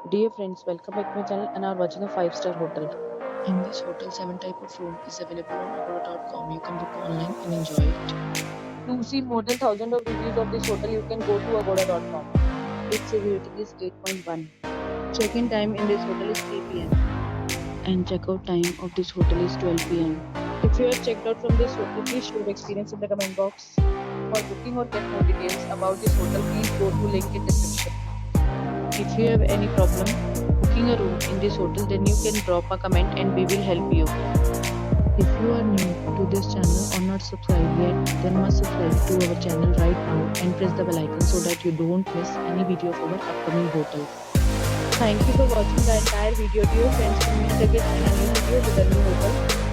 Dear friends, welcome back to my channel and are watching a 5-star hotel. In this hotel, 7 type of room is available on agoda.com. You can book online and enjoy it. To see more than 1000 of reviews of this hotel, you can go to agoda.com. Its rating is 8.1. Check-in time in this hotel is 3 p.m. and check-out time of this hotel is 12 p.m. If you are checked out from this hotel, please share your experience in the comment box. For booking or get more details about this hotel, please go to link in description. If you have any problem booking a room in this hotel, then you can drop a comment and we will help you. If you are new to this channel or not subscribed yet, then must subscribe to our channel right now and press the bell icon so that you don't miss any video of our upcoming hotel. Thank you for watching the entire video. Dear friends, can meet again in a new video with a new hotel.